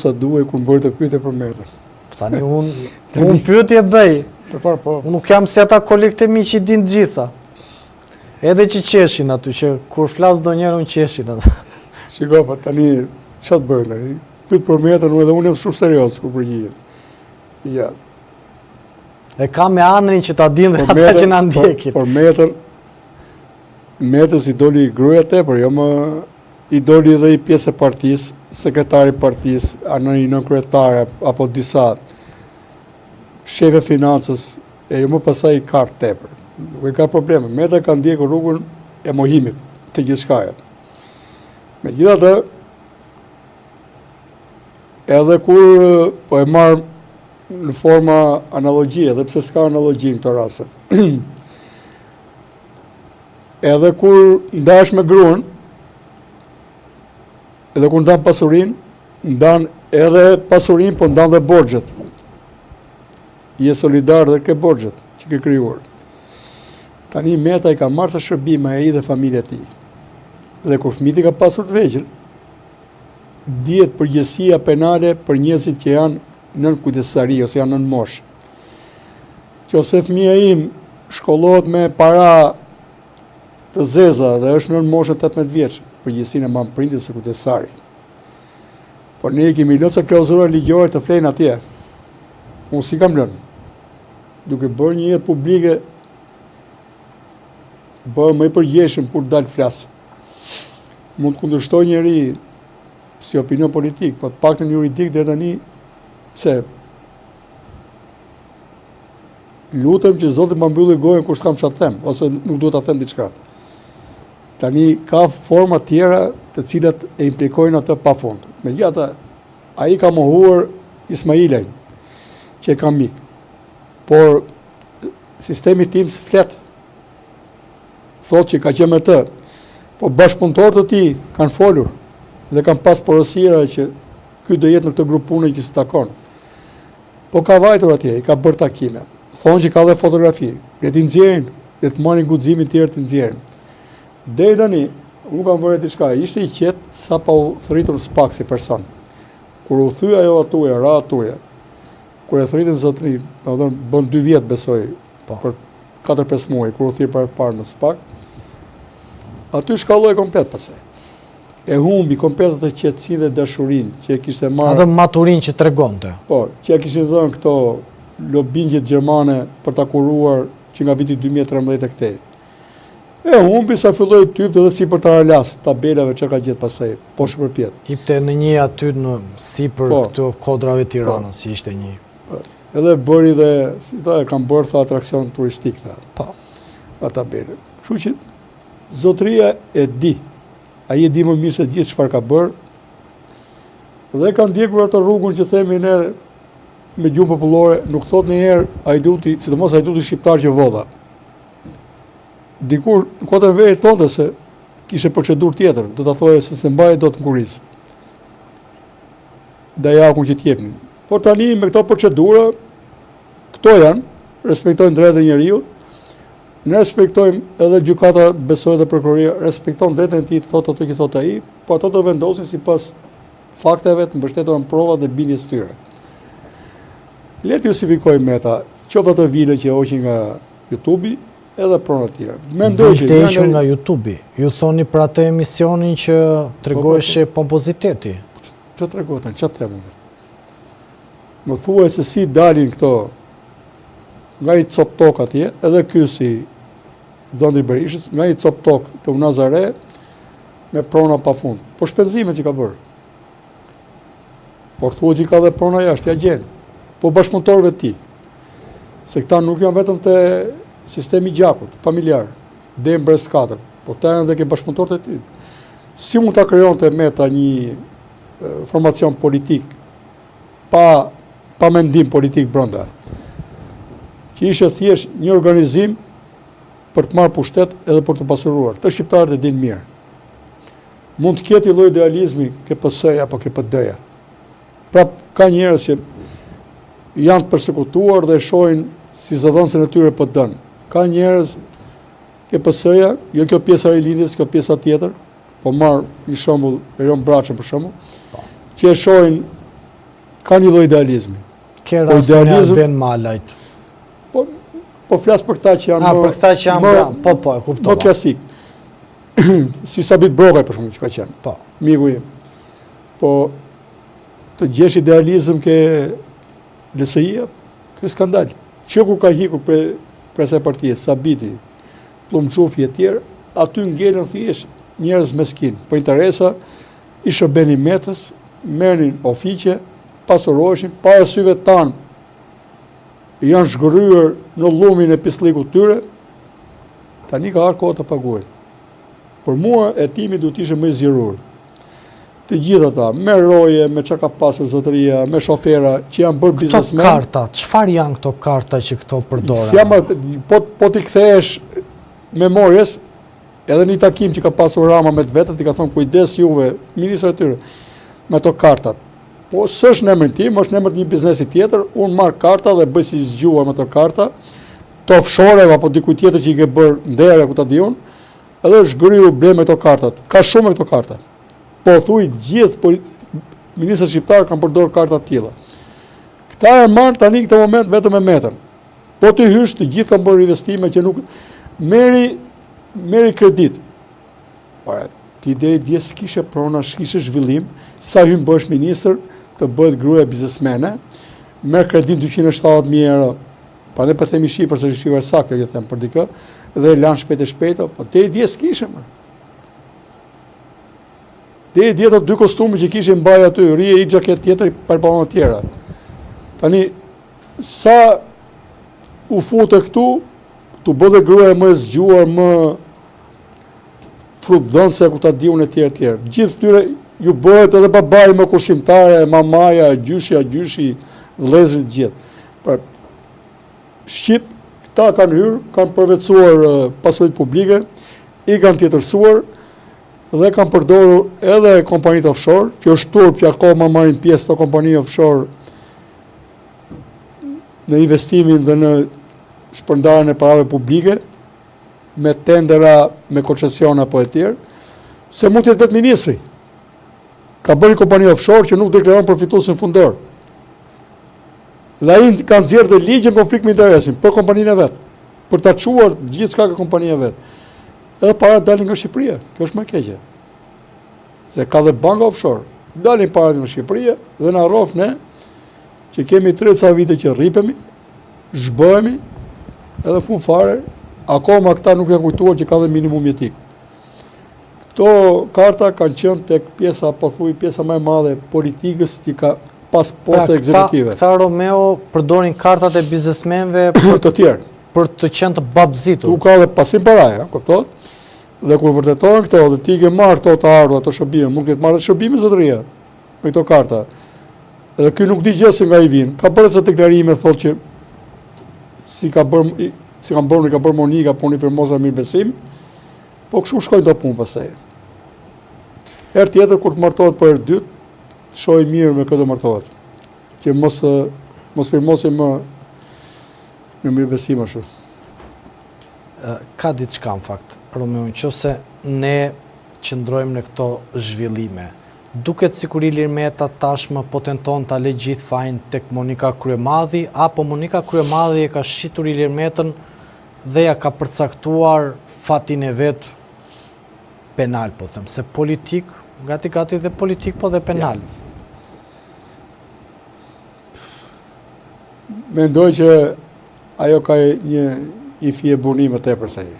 sa duhej kur bëri të pyetje për Metën. Tani unë pyetje bëj. Po. Unë nuk jam se ata kolegët e mi që i din të gjitha. Edhe që qeshin aty, që kur flas ndonjëherë unë qeshin atë. Shiko, po tani çfarë bëjnë tani? Pyet për Metën edhe unë jam shumë serioz kur përgjigjem. Ja. E ka me Andrin që ta din dhe ata që na ndjekin. Por Metës i doli gruaja tepër, jo më i doli edhe i pjesë e partisë, sekretari i partisë, nën kryetare apo disa shefe financës, e jo më pasaj i kartë tepër. Nuk e ka probleme. Meta ka ndjekur rrugën e mohimit të gjithçkaja. Megjithatë, edhe kur po e marr në forma analogjie, edhe pse s'ka analogji në këtë rast. Edhe kur ndash me gruan, edhe kur ndan pasurinë, ndan edhe pasurinë, po ndan dhe borxhet. Je solidar dhe ke borxhet që ke krijuar. Tani Meta i ka marrë të shërbime ai dhe familja e tij. Dhe kur fëmijët ka pasur të vegjël, dihet përgjegjësia penale për njerëzit që janë nën kujdesari ose janë nën moshë. Nëse fëmia im shkollohet me para të zeza dhe është nën moshën 18 vjeç, përgjegjësinë e mban prindit ose kujdesari. Por ne kemi lënë klauzura ligjore të flenë atje. Unë si kam lënë. Duke bërë një jetë publike, bërë më i përgjeshëm kur dalë flasë. Mund të kundërshtoj njëri si opinion politik, po të paktën juridik dhe tani, pse lutem që Zoti ma mbylli gojën kur s'kam çfarë them, ose nuk duhet ta them diçka. Tani ka forma tjera të cilat e implikojnë atë pafund. Megjithatë, ai ka mohuar Ismailin, që e ka mik. Por sistemi tim s'flet. Thotë që ka qenë me të. Po bashkëpunëtorët e tij kanë folur dhe kanë pas porosira që ky do jetë në këtë grup pune që s'i takon. Po ka vajtur atje, i ka bërë takime. Thonë që ka dhe fotografi. Le t'i nxjerrin, le të marrin guximin tjerë të nxjerrin. Deri tani, unë kam vërejt diçka, ishte i qetë sa pa u thritur s'pak si person. Kur u thy ajo atuja, ra atuja, kur e thritën zotëri, bën 2 vjetë besoj, për 4-5 muaj, kur u thirë për parë në SPAK, aty shkalloj komplet pasaj. E humbi komplet atë qetësinë dhe dashurinë që e kishte marrë. Atë maturinë që tregonte. Po, që e kishin dhënë këto lobingjet gjermane për ta kuruar që nga viti 2013 e këtej. E humbi sa filloi typ edhe si për ta las tabelave që ka gjetë pasaj, poshtë përpjet. Ipte në një aty në sipër këto kodrave Tiranës, si ishte një. Edhe bëri dhe, si ta e kam bërë, tha, atrakcion turistik, tha. Po. A tabele. Kështu që zotëria e di. Ai e di më mirë se gjithë çfarë ka bërë. Dhe ka ndjekur atë rrugën që themi ne me gjuhë popullore, nuk thot ndonjëherë Hajduti, sidomos Hajduti shqiptar që vodha. Dikur në kotën veri thonte se kishe procedurë tjetër, do ta thoje se mbaj do të nguris. Dajakun që t'jepnin. Por tani me këto procedura, këto janë, respektojnë drejtën e njeriut, ne respektojmë edhe gjykata, besoj dhe prokuroria, respektojnë drejtën e tij, thotë ato që thotë ai, po ato do vendosin sipas fakteve të mbështetura në prova dhe bindjes tyre. Le të justifikojmë Meta, qoftë ato video që hoqin nga YouTube-i, edhe pronë të tjera. Mendoj që janë nga YouTube-i. Ju thoni për atë emisionin që tregoheshe pompoziteti. Ç'o tregohet, ç'a them? Më thuaj se si dalin këto nga i cop tok atje, edhe ky si Dhëndri Berishës, nga i cop tok të Unazare me prona pafund. Po shpenzimet që ka bërë. Por thuaj që ka dhe prona jashtë, ja gjen. Po bashkëpunëtorëve të tij. Se këta nuk janë vetëm te sistemi gjakut, familjar, dhe në brez 4, po ta janë dhe ke bashkëpunëtorët e tij. Si mund ta krijonte Meta një formacion politik pa mendim politik brenda, që ishte thjesht një organizim për të marrë pushtet edhe për të pasuruar. Të shqiptarët e dinë mirë. Mund të ketë lloj idealizmi ke PS-ja apo ke PD-ja. Prap ka njerëz që janë të përsekutuar dhe shohin si zëdhënësin e tyre PD-n. Ka njerëz ke PS-ja, jo kjo pjesa e Rilindjes, kjo pjesa tjetër, po marr një shembull Erion Braçën për shembull, që e shohin ka një lloj idealizmi. Ke rastin e Alben Malajt. Po flas për këta që janë për këta që janë po, e kuptova. Më klasik. Si Sabit Brokaj për shkak që ka qenë. Po. Miku im. Po të gjesh idealizëm ke LSI-ja, kjo skandal. Që ku ka hikur për asaj partie, Sabiti, Plumçufi e tjerë, aty ngelen thjesht njerëz meskin, për interesa, i shërbenin metës, merrnin ofiqe, pasuroheshin, para syve tanë, janë zhgërryer në llumin e pisllikut tyre, tani ka ardhur koha të paguajnë. Për mua hetimi duhet ishte më i zgjeruar. Të gjithë ata, me roje, me çka ka pasur zotëria, me shofera që janë bërë biznesmen. Këto karta, çfarë janë këto karta që këto përdoren? Si po t'i kthehesh memorjes, edhe një takim që ka pasur Rama me të vetët, i ka thonë kujdes juve, ministrat e tyre, me ato kartat. Po s'është në emrin tim, është në emër një biznesi tjetër, unë marr karta dhe bëj si zgjuar me ato karta, të offshore apo dikujt tjetër që i ke bërë ndere ku ta di unë, edhe zhgëryu ble me ato kartat. Ka shumë me këto karta. Po thuj gjithë ministrat shqiptarë kanë përdorur karta të tilla. Këta e marrë tani këtë moment vetëm me metën. Po të hysh të gjithë kanë bërë investime që nuk merri kredit. Por ti dje s'kishe prona, s'kishe zhvillim, sa hyn bësh ministër të bëhet gruaja biznesmene, merr kredit 270.000 euro. Pa ne po themi shifër se shifër saktë që them për dikë, dhe lan shpejt e shpejt, po te dje s'kishe më. Dhe dje ato 2 kostume që kishin mbaj aty, rije i xhaket tjetër për pamën tjera. Tani sa u futë këtu, tu bëdhe gruaja më e zgjuar, më frutdhënëse ku ta diun e tjerë. Gjithë tyre ju bëhet edhe babai më kursimtare, mamaja, gjyshi, vëllezërit gjithë. Për Shqip, këta kanë hyrë, kanë përvetësuar pasuritë publike, i kanë tjetërsuar dhe kanë përdorur edhe kompanitë offshore, që është turp që akoma marrin pjesë të kompani offshore në investimin dhe në shpërndarjen e parave publike, me tendera, me koncesiona apo e tjerë, se mund të jetë vetë ministri. Ka bërë një kompani offshore që nuk deklaron përfituesin fundor. Dhe ai kanë nxjerrë dhe ligjin konflikt me interesin për kompaninë e vet, për ta çuar gjithçka ka kompania vet. Edhe parat dalin nga Shqipëria. Kjo është më e keqe. Se ka dhe banka offshore. Dalin parat nga Shqipëria dhe na rrof ne që kemi 30 vite që rripemi, zhbëhemi, edhe në fund fare, akoma këta nuk janë kujtuar që ka dhe minimum jetik. Këto karta kanë qenë tek pjesa, po thuaj, pjesa më e madhe e politikës që ka pas poste ekzekutive. Këta Romeo përdorin kartat e biznesmenëve për të tjerë. Për të qenë të babzitur. Tu ka dhe pasim paraja, kupton? Dhe kur vërtetohen këto, dhe ti ke marrë këto të ardhur, ato shërbime, mund të marrë shërbime zotëria me këto karta. Edhe ky nuk di gjë se nga i vijnë. Ka bërë ca deklarime thotë që si kanë bërë Monika punë firmosa mirëbesim, po kështu shkojnë do punë pastaj. Herë tjetër kur të martohet për herë dytë, shoj mirë me këtë martohet. Që mos firmosim më mirëbesim ashtu. Ka diçka në fakt, Romeo, nëse ne qëndrojmë në këto zhvillime, duket sikur Ilir Meta tashmë po tenton ta lë gjithë fajin tek Monika Kryemadhi, apo Monika Kryemadhi e ka shitur Ilir Metën dhe ja ka përcaktuar fatin e vet penal, po them, se politik, gati dhe politik, po dhe penal. Mendoj që ajo ka një fije burrimi më tepër se ai.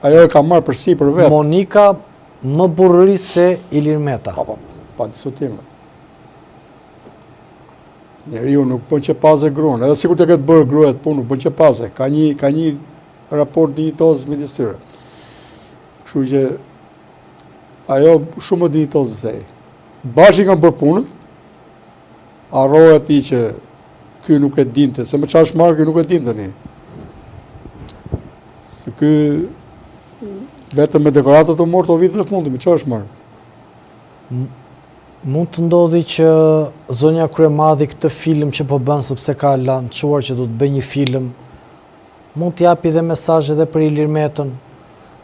Ajo e ka marrë përsi për vetë. Monika më burrëri se Ilir Meta. Pa diskutim. Njeriu nuk bën çepaze gruan, edhe sikur të ketë bërë gruaja të punë, nuk bën çepaze. Ka një raport dinjitoz midis tyre. Kështu që ajo shumë më dinjitoze se ai. Bashkë kanë bërë punën. Harrohet ti që ky nuk e dinte, se më çfarë marrë ky nuk e dinte tani. Se ky vetëm me dekoratat të morë të vitet e fundit, me çfarë është marrë? Mund të ndodhi që zonja Kryemadhi këtë film që po bën sepse ka lançuar që do të bëjë një film, mund të japi dhe mesazhe edhe për Ilir Metën,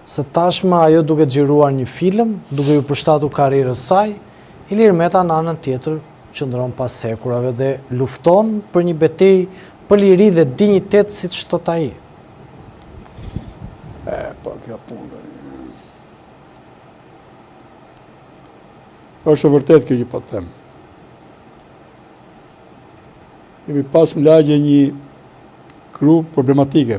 se tashmë ajo duke xhiruar një film, duke ju përshtatur karrierës saj, Ilir Meta në anën tjetër qëndron pas sekurave dhe lufton për një betejë për liri dhe dinjitet, siç thot ai. Po, kjo punë. Është e vërtet kjo që po të them. Kemi pas në lagje një kru problematike.